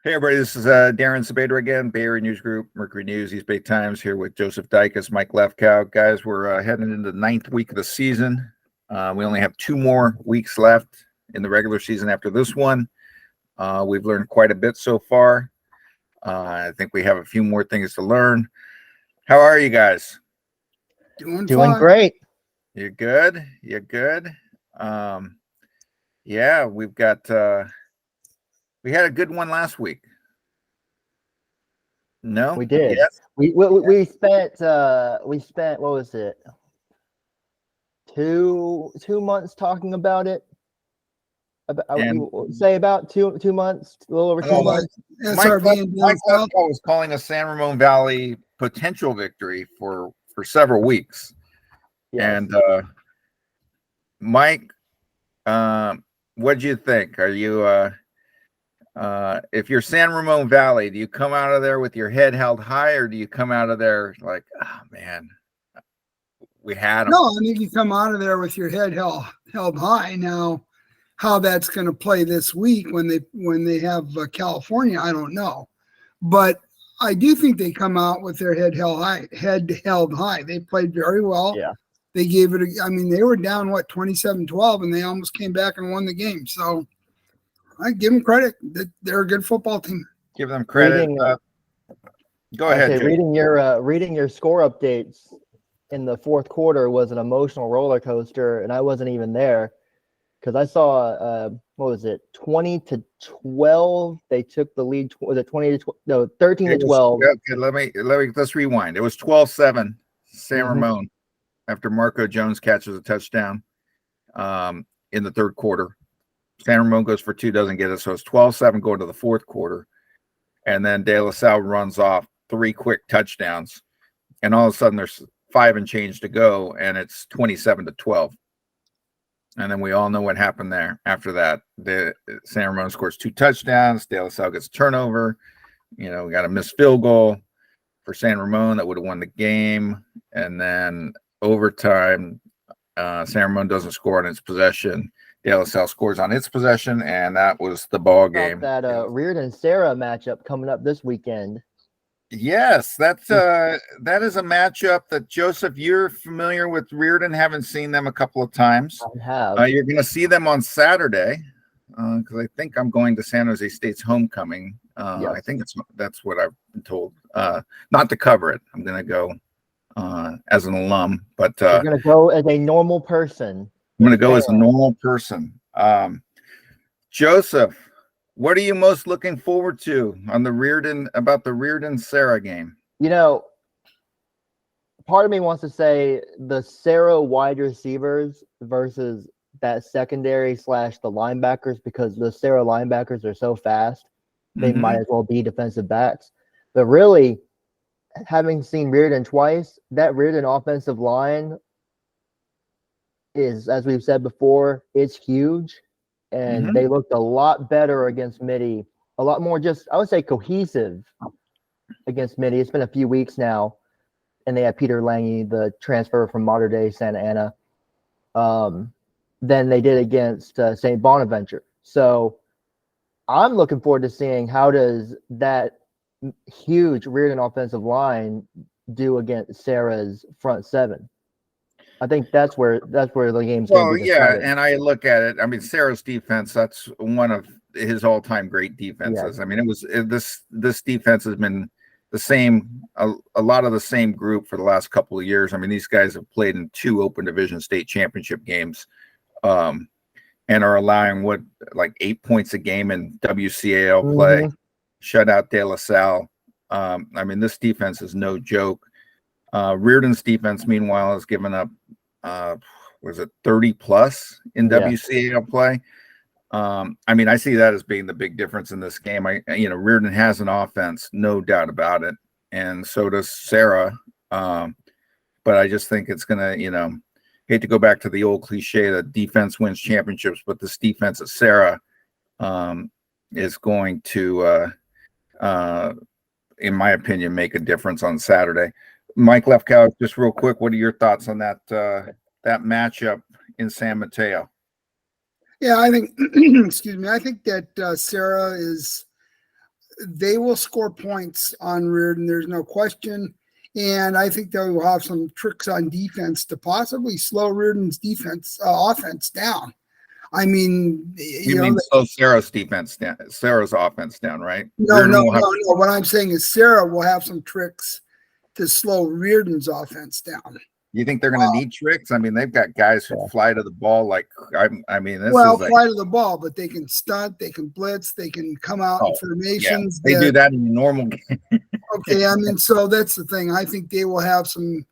Hey everybody, this is Darren Sabedra again, Bay Area News Group, Mercury News, East Bay Times, here with Joseph Dycus, Mike Lefkow. Guys, we're heading into the 9th week of the season. We only have 2 more weeks left in the regular season after this one. We've learned quite a bit so far. I think we have a few more things to learn. How are you guys? Doing great. You're good? You're good? Yeah, we've got... we had a good one last week. No, we did. Yes. We spent what was it? 2 months talking about it. Say about two months, a little over 2 months. Mike Lefkow was calling a San Ramon Valley potential victory for several weeks. Yes. And Mike, what do you think? Are you if you're San Ramon Valley, do you come out of there with your head held high, or do you come out of there like, oh man, we had them? No, I think you come out of there with your head held high. Now, how that's going to play this week when they have California, I don't know, but I do think they come out with their head held high. They played very well. Yeah, they gave it. I mean, they were down 27-12, and they almost came back and won the game. So I give them credit. They're a good football team. Give them credit. Go ahead. Okay, reading your score updates in the fourth quarter was an emotional roller coaster, and I wasn't even there because I saw what was it, 20-12. They took the lead. Was it 20-12? No, 13-12. Okay, let's rewind. It was 12-7 San Ramon after Marco Jones catches a touchdown in the third quarter. San Ramon goes for 2, doesn't get it. So it's 12-7 going to the fourth quarter. And then De La Salle runs off 3 quick touchdowns. And all of a sudden there's 5 and change to go, and it's 27-12. And then we all know what happened there. After that, San Ramon scores 2 touchdowns. De La Salle gets a turnover. We got a missed field goal for San Ramon that would have won the game. And then overtime, San Ramon doesn't score on its possession. De La Salle scores on its possession, and that was the ball game. That Riordan Serra matchup coming up this weekend. Yes, that is a matchup that, Joseph, you're familiar with Riordan. Haven't seen them a couple of times. I have. You're going to see them on Saturday because I think I'm going to San Jose State's homecoming. Yes. I think that's what I've been told. Not to cover it. I'm going to go as an alum, but you're going to go as a normal person. I'm going to go as a normal person. Joseph, what are you most looking forward to on the Riordan Serra game? Part of me wants to say the Serra wide receivers versus that secondary / the linebackers, because the Serra linebackers are so fast, they might as well be defensive backs. But really, having seen Riordan twice, that Riordan offensive line is, as we've said before, it's huge, and they looked a lot better against Mitty, a lot more I would say cohesive against Mitty. It's been a few weeks now, and they had Peter Lange, the transfer from Mater Dei Santa Ana, than they did against St. Bonaventure. So I'm looking forward to seeing how does that huge Riordan offensive line do against Serra's front 7. I think that's where the game's going to be decided. And I look at it. I mean, Serra's defense, that's one of his all-time great defenses. Yeah. I mean, this defense has been the same, a lot of the same group for the last couple of years. I mean, these guys have played in 2 Open Division State Championship games, and are allowing 8 points a game in WCAL play. Shut out De La Salle. I mean, this defense is no joke. Riordan's defense, meanwhile, has given up, 30 plus in WCAL play. I mean, I see that as being the big difference in this game. Riordan has an offense, no doubt about it, and so does Serra. But I just think it's gonna, hate to go back to the old cliche that defense wins championships, but this defense at Serra is going to, in my opinion, make a difference on Saturday. Mike Lefkow, just real quick, what are your thoughts on that matchup in San Mateo? Yeah, I think, excuse me, I think that Serra is they will score points on Riordan. There's no question. And I think they will have some tricks on defense to possibly slow Riordan's offense down. I mean, You mean slow Serra's defense down, Serra's offense down, right? No. What I'm saying is Serra will have some tricks to slow Riordan's offense down. You think they're going to need tricks? I mean, they've got guys who fly to the ball like I mean, this well, is like, fly to the ball, but they can stunt, they can blitz, they can come out in formations. Yeah. They do that in a normal game. Okay, I mean, so that's the thing. I think they will have some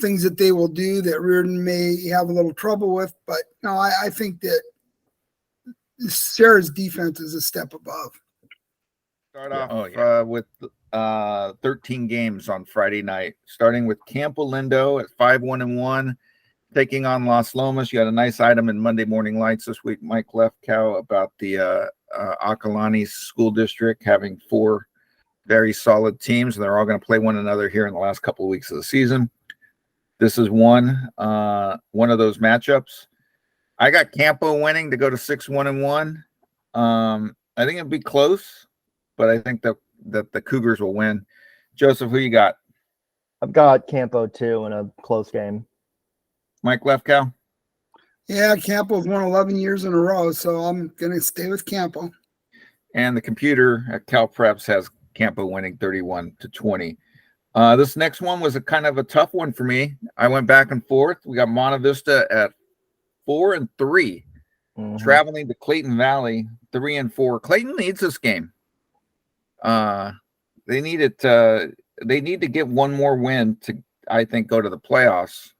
things that they will do that Riordan may have a little trouble with, but no, I think that Serra's defense is a step above. Start off with 13 games on Friday night, starting with Campo Lindo at 5-1-1, taking on Las Lomas. You had a nice item in Monday Morning Lights this week, Mike Lefkow, about the Acalani School District having 4 very solid teams, and they're all going to play one another here in the last couple of weeks of the season. This is one of those matchups. I got Campo winning to go to 6-1-1. I think it'd be close, but I think that the Cougars will win. Joseph, who you got? I've got Campo too in a close game. Mike Lefkow? Yeah, Campo's won 11 years in a row, so I'm going to stay with Campo. And the computer at Cal Preps has Campo winning 31-20. This next one was a kind of a tough one for me. I went back and forth. We got Monta Vista at 4-3, traveling to Clayton Valley 3-4. Clayton needs this game. They need it. They need to get one more win to, I think, go to the playoffs.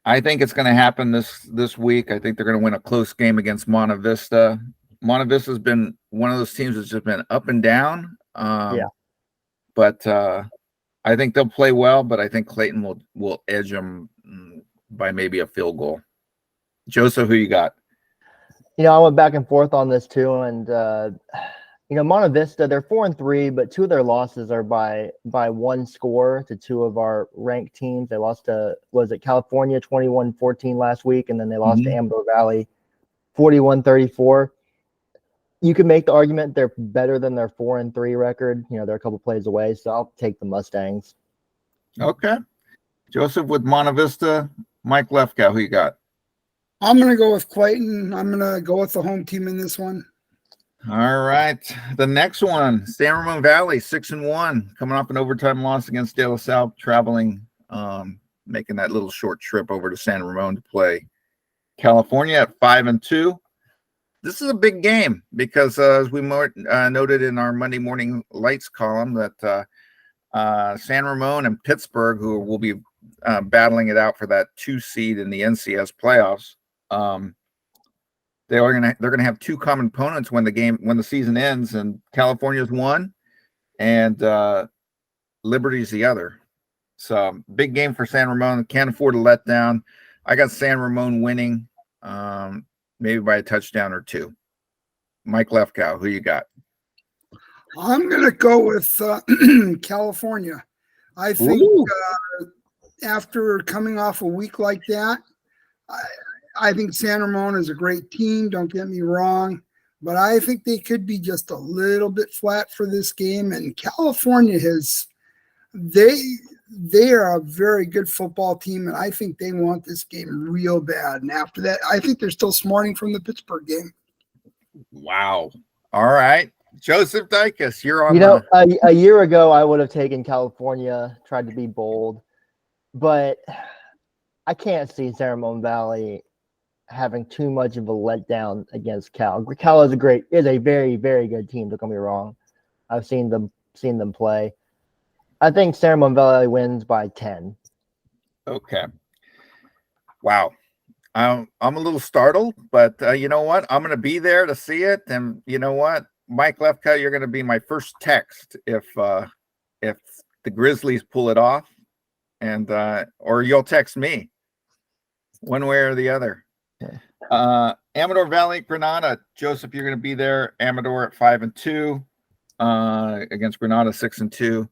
I think it's going to happen this week. I think they're going to win a close game against Monta Vista. Monta Vista's been one of those teams that's just been up and down. But I think they'll play well. But I think Clayton will edge them by maybe a field goal. Joseph, who you got? I went back and forth on this too, and Monta Vista, they're 4-3, but 2 of their losses are by 1 score to 2 of our ranked teams. They lost to California 21-14 last week, and then they lost to Amador Valley 41-34. You could make the argument they're better than their 4-3 record. They're a couple plays away, so I'll take the Mustangs. Okay. Joseph with Monta Vista. Mike Lefkow, who you got? I'm going to go with Clayton. I'm going to go with the home team in this one. All right. The next one, San Ramon Valley, 6-1, coming off an overtime loss against De La Salle, traveling, making that little short trip over to San Ramon to play California at 5-2. This is a big game because, as we noted in our Monday Morning Lights column, that San Ramon and Pittsburgh, who will be battling it out for that 2 seed in the NCS playoffs, they're gonna have 2 common opponents when the season ends, and California's one, and Liberty's the other. So big game for San Ramon. Can't afford to let down. I got San Ramon winning, maybe by a touchdown or 2. Mike Lefkow, who you got? I'm gonna go with California. I think after coming off a week like that, I think San Ramon is a great team. Don't get me wrong, but I think they could be just a little bit flat for this game. And California they are a very good football team, and I think they want this game real bad. And after that, I think they're still smarting from the Pittsburgh game. Wow. All right. Joseph Dycus, you're on. A year ago, I would have taken California, tried to be bold, but I can't see San Ramon Valley having too much of a letdown against Cal. Cal is a very, very good team. Don't get me wrong. I've seen them play. I think San Ramon Valley wins by 10. Okay. Wow. I'm a little startled, but you know what? I'm going to be there to see it. And you know what? Mike Lefkow, you're going to be my first text if the Grizzlies pull it off, and or you'll text me one way or the other. Amador Valley, Granada. Joseph, you're going to be there. Amador at 5-2 against Granada 6-2.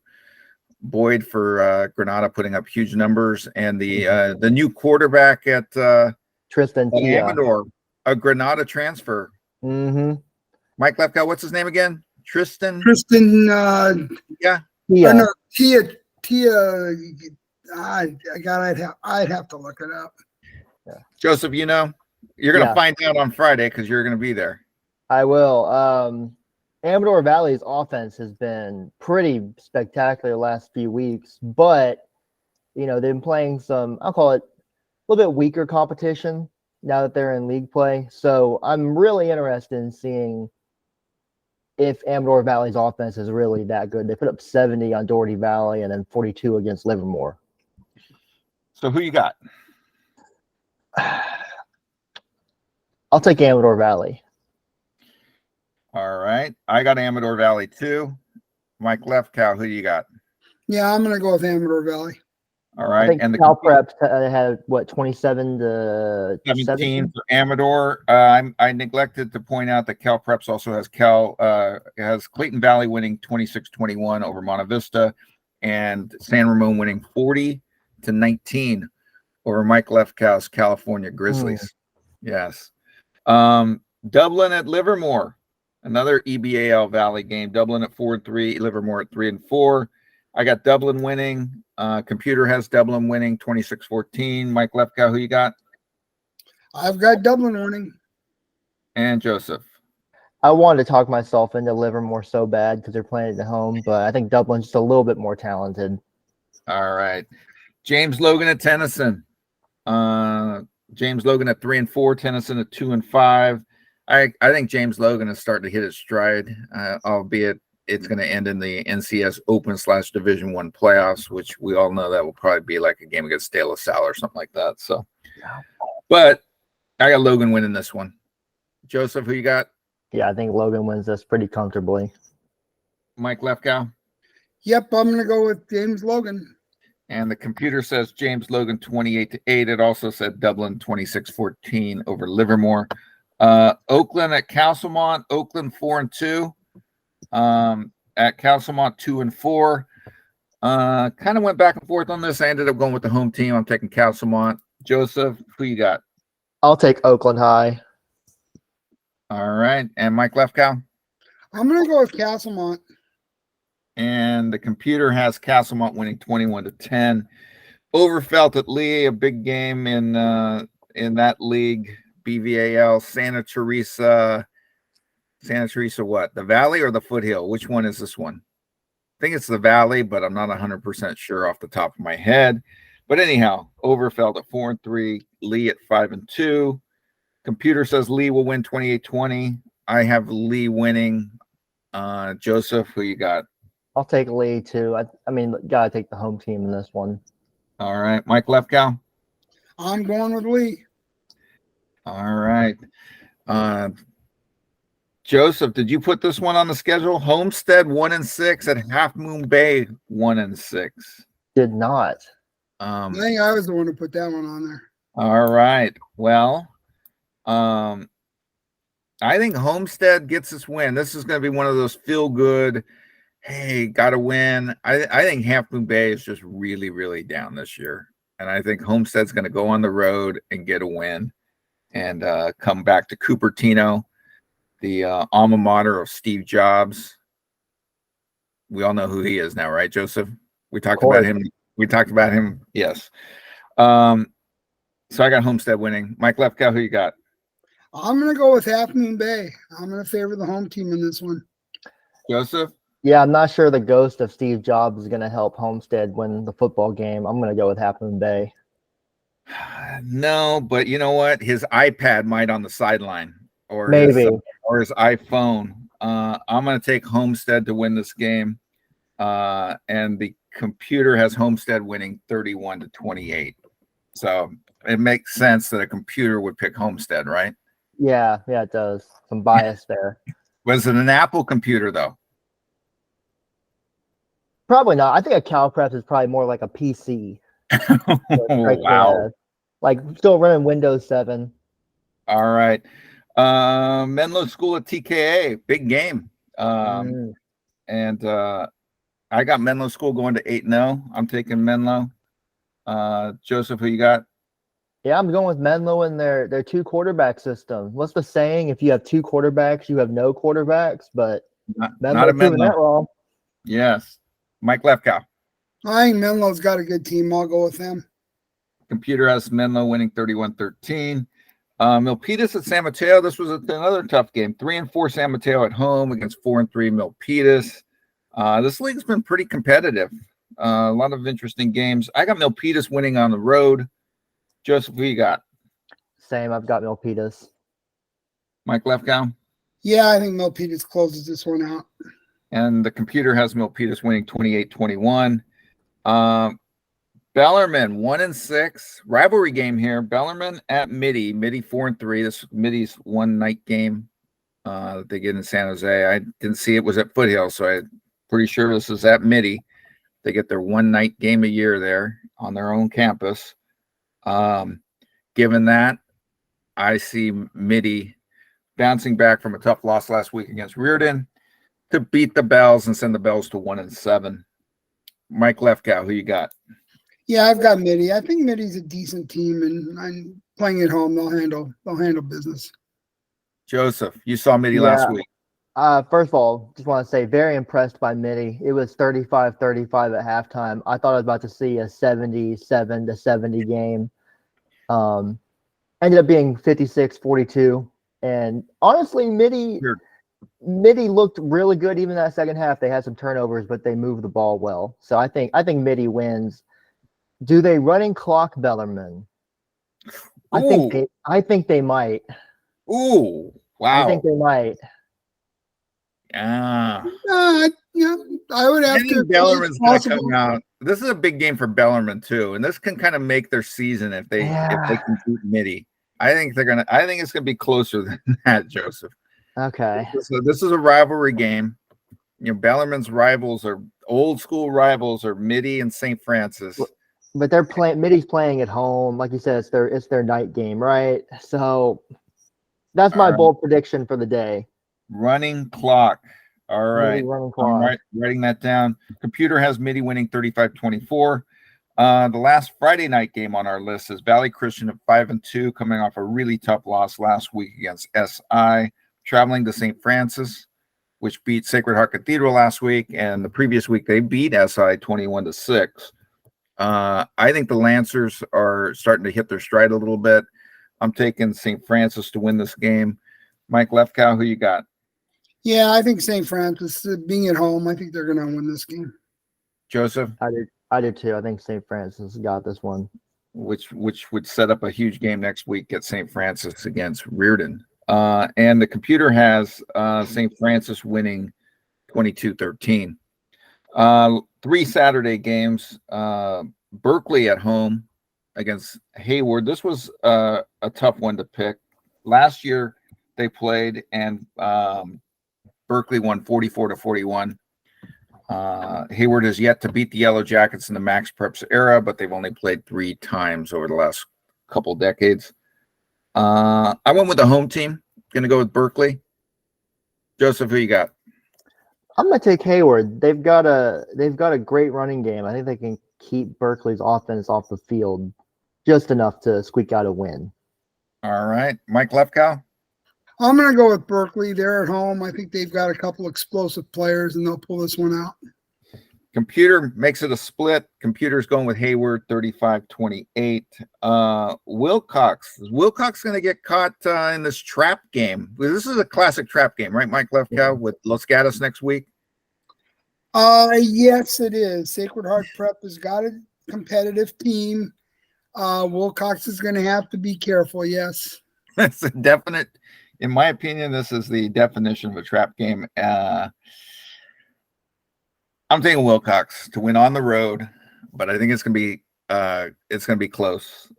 Boyd for Granada putting up huge numbers, and the new quarterback at Tristan Amador, a Granada transfer. Mm-hmm. Mike Lefkow, what's his name again? Tristan? Kristen, Yeah. Yeah. or no, Tia. I'd have to look it up. Joseph, you know, you're going to Yeah. find out on Friday because you're going to be there. I will. Amador Valley's offense has been pretty spectacular the last few weeks, but you know, they've been playing some, I'll call it a little bit weaker competition now that they're in league play. So I'm really interested in seeing if Amador Valley's offense is really that good. They put up 70 on Doherty Valley and then 42 against Livermore. So who you got? I'll take Amador Valley. All right. I got Amador Valley too. Mike Lefkow, who you got? Yeah, I'm going to go with Amador Valley. All I right. think And the Cal Prep had what 27 to 17 for Amador. I neglected to point out that Cal Preps also has Clayton Valley winning 26-21 over Monte Vista, and San Ramon winning 40-19 over Mike Lefkow's California Grizzlies. Yes. Dublin at Livermore, another EBAL Valley game. Dublin at 4-3, Livermore at 3-4. I got Dublin winning. Computer has Dublin winning 26-14. Mike Lefkow, who you got? I've got Dublin winning. And Joseph. I wanted to talk myself into Livermore so bad because they're playing at home, but I think Dublin's just a little bit more talented. All right. James Logan at Tennyson. James Logan at 3-4, Tennyson at 2-5. I think James Logan is starting to hit his stride, albeit it's going to end in the NCS Open / Division I playoffs, which we all know that will probably be like a game against De La Salle or something like that. So, but I got Logan winning this one. Joseph, who you got? Yeah, I think Logan wins this pretty comfortably. Mike Lefkow? Yep, I'm going to go with James Logan. And the computer says James Logan 28-8. It also said Dublin 26-14 over Livermore. Oakland at Castlemont. Oakland 4-2. At Castlemont 2-4. Kind of went back and forth on this. I ended up going with the home team. I'm taking Castlemont. Joseph, who you got? I'll take Oakland High. All right. And Mike Lefkow? I'm going to go with Castlemont. And the computer has Castlemont winning 21-10. Overfelt at Lee, a big game in that league. BVAL, Santa Teresa what? The Valley or the Foothill? Which one is this one? I think it's the Valley, but I'm not 100% sure off the top of my head. But anyhow, Overfelt at 4-3, Lee at 5-2. Computer says Lee will win 28-20. I have Lee winning. Joseph, who you got? I'll take Lee too. I mean, gotta take the home team in this one. All right. Mike Lefkow? I'm going with Lee. All right. Joseph, did you put this one on the schedule? Homestead 1-6 at Half Moon Bay 1-6. Did not. I think I was the one who put that one on there. All right. Well, I think Homestead gets this win. This is going to be one of those feel good. Hey, got to win. I think Half Moon Bay is just really, really down this year. And I think Homestead's going to go on the road and get a win and come back to Cupertino, the alma mater of Steve Jobs. We all know who he is now, right, Joseph? We talked about him. Yes. So I got Homestead winning. Mike Lefkow, who you got? I'm going to go with Half Moon Bay. I'm going to favor the home team in this one. Joseph? Yeah, I'm not sure the ghost of Steve Jobs is going to help Homestead win the football game. I'm going to go with Half Moon Bay. No, but you know what? His iPad might on the sideline, or maybe his iPhone. I'm going to take Homestead to win this game, and the computer has Homestead winning 31-28. So it makes sense that a computer would pick Homestead, right? Yeah, it does. Some bias there. Was it an Apple computer though? Probably not. I think a Cal Prep is probably more like a PC. Wow. Like still running Windows 7. All right. Menlo School at TKA, big game. And I got Menlo School going to 8-0. I'm taking Menlo. Joseph, who you got? Yeah, I'm going with Menlo and their two quarterback system. What's the saying? If you have two quarterbacks, you have no quarterbacks. But Not Menlo a proving Menlo. that wrong. Yes. Mike Lefkow. I think Menlo's got a good team. I'll go with them. Computer has Menlo winning 31-13. Milpitas at San Mateo. This was another tough game. 3-4 San Mateo at home against 4-3 Milpitas. This league's been pretty competitive. A lot of interesting games. I got Milpitas winning on the road. Joseph, who you got? Same. I've got Milpitas. Mike Lefkow. Yeah, I think Milpitas closes this one out. And the computer has Milpitas winning 28-21. Bellarmine 1-6 rivalry game here. Bellarmine at Midi 4-3. This Midi's one night game that they get in San Jose. I didn't see it was at Foothill, so I'm pretty sure this is at Midi. They get their one night game a year there on their own campus. Given that, I see Midi bouncing back from a tough loss last week against Riordan to beat the Bells and send the Bells to 1-7. Mike Lefkow, who you got? Yeah, I've got Midi. I think Midi's a decent team, and I'm playing at home. They'll handle business. Joseph, you saw Midi last week. First of all, just want to say very impressed by Midi. It was 35-35 at halftime. I thought I was about to see a 77-70 game. Ended up being 56-42. And honestly, Midi looked really good even that second half. They had some turnovers, but they moved the ball well. So I think Midi wins. Do they running clock Bellarmine? I think they might. Ooh, wow. I think they might. Yeah. Yeah, I would have to. Bellarmine's going to come out. This is a big game for Bellarmine too, and this can kind of make their season if they can beat Midi. I think it's gonna be closer than that, Joseph. Okay. So this is a rivalry game. You know, Bellarmine's rivals are old school rivals are Midi and St. Francis. But they're playing. Midi's playing at home, like you said. It's their night game, right? So that's my bold prediction for the day. Running clock. All right. Running clock. I'm writing that down. Computer has Midi winning 35-24. The last Friday night game on our list is Valley Christian at 5-2, coming off a really tough loss last week against SI, traveling to St. Francis, which beat Sacred Heart Cathedral last week, and the previous week they beat SI 21-6. I think the Lancers are starting to hit their stride a little bit. I'm taking St. Francis to win this game. Mike Lefkow, who you got? Yeah, I think St. Francis, being at home, I think they're going to win this game. Joseph? I do too. I think St. Francis got this one. Which would set up a huge game next week at St. Francis against Riordan. And the computer has St. Francis winning 22-13. 3 Saturday games. Berkeley at home against Hayward. This was a tough one to pick. Last year they played and Berkeley won 44-41. Hayward has yet to beat the Yellow Jackets in the Max Preps era, but they've only played 3 times over the last couple decades. I went with the home team. Going to go with Berkeley. Joseph, who you got? I'm going to take Hayward. They've got a great running game. I think they can keep Berkeley's offense off the field just enough to squeak out a win. All right, Mike Lefkow. I'm going to go with Berkeley. They're at home. I think they've got a couple explosive players, and they'll pull this one out. Computer makes it a split. Computer's going with Hayward, 35-28. Wilcox. Is Wilcox going to get caught in this trap game? This is a classic trap game, right, Mike Lefkow, with Los Gatos next week? Yes, it is. Sacred Heart Prep has got a competitive team. Wilcox is going to have to be careful, yes. That's a definite, in my opinion, this is the definition of a trap game. I'm taking Wilcox to win on the road, but I think it's gonna be close.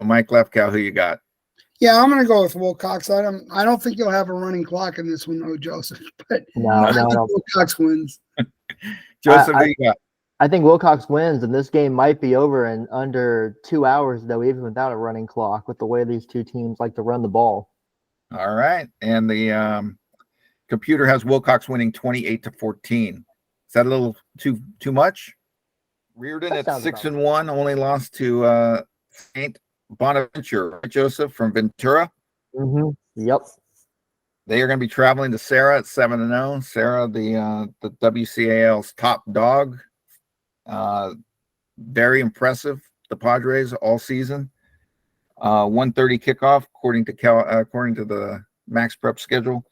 Mike Lefkow, who you got? Yeah, I'm gonna go with Wilcox. I don't think you'll have a running clock in this one, though, Joseph. But I think Wilcox wins. Joseph, who you got? I think Wilcox wins, and this game might be over in under 2 hours, though, even without a running clock, with the way these two teams like to run the ball. All right, and the computer has Wilcox winning 28-14. Is that a little too much? Riordan at 6-1, only lost to Saint Bonaventure, right, Joseph, from Ventura. Yep. They are going to be traveling to Serra at 7-0. Serra, the WCAL's top dog. Very impressive. The Padres all season. 1:30 kickoff according to the Max Prep schedule.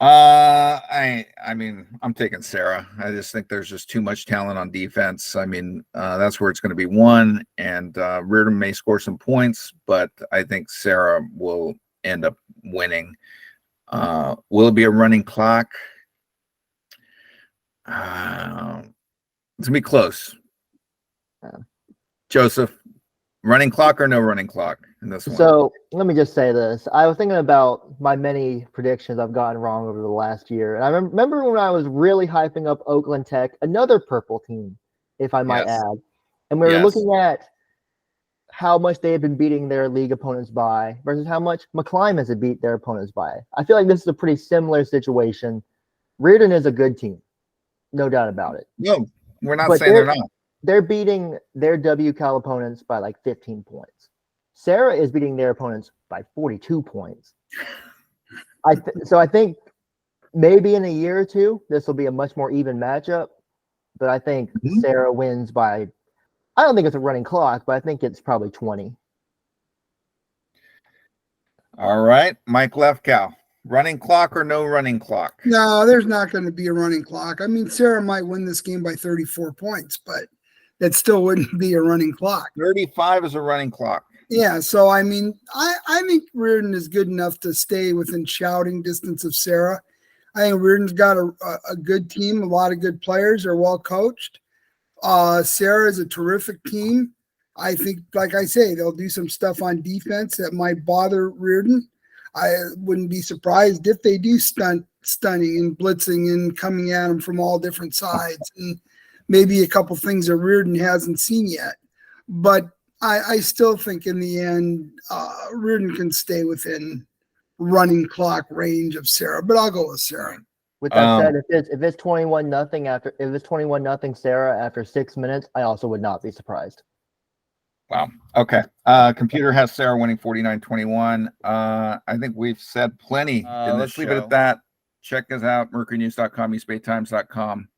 I mean, I'm taking Serra. I just think there's just too much talent on defense. I mean, that's where it's going to be won, and Riordan may score some points, but I think Serra will end up winning. Will it be a running clock? It's gonna be close. Joseph, running clock or no running clock in this one? So let me just say this. I was thinking about my many predictions I've gotten wrong over the last year. And I remember when I was really hyping up Oakland Tech, another purple team, if I might add. And we were looking at how much they had been beating their league opponents by versus how much McClimb has beat their opponents by. I feel like this is a pretty similar situation. Riordan is a good team. No doubt about it. No, we're not saying they're not. They're beating their WCAL opponents by like 15 points. Serra is beating their opponents by 42 points. So I think maybe in a year or two, this will be a much more even matchup. But I think Serra wins by, I don't think it's a running clock, but I think it's probably 20. All right, Mike Lefkow. Running clock or no running clock? No, there's not going to be a running clock. I mean, Serra might win this game by 34 points, but that still wouldn't be a running clock. 35 is a running clock. Yeah, so I mean, I think Riordan is good enough to stay within shouting distance of Serra. I think Riordan's got a good team, a lot of good players, are well coached. Serra is a terrific team. I think, like I say, they'll do some stuff on defense that might bother Riordan. I wouldn't be surprised if they do stunning and blitzing and coming at him from all different sides, and maybe a couple things that Riordan hasn't seen yet. But I still think in the end, Riordan can stay within running clock range of Serra, but I'll go with Serra. With that said, if it's 21-0 Serra after 6 minutes, I also would not be surprised. Wow. Okay. Computer has Serra winning 49-21. I think we've said plenty. Let's leave it at that. Check us out, mercurynews.com, eastbaytimes.com.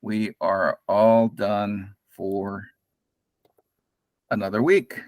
We are all done for another week.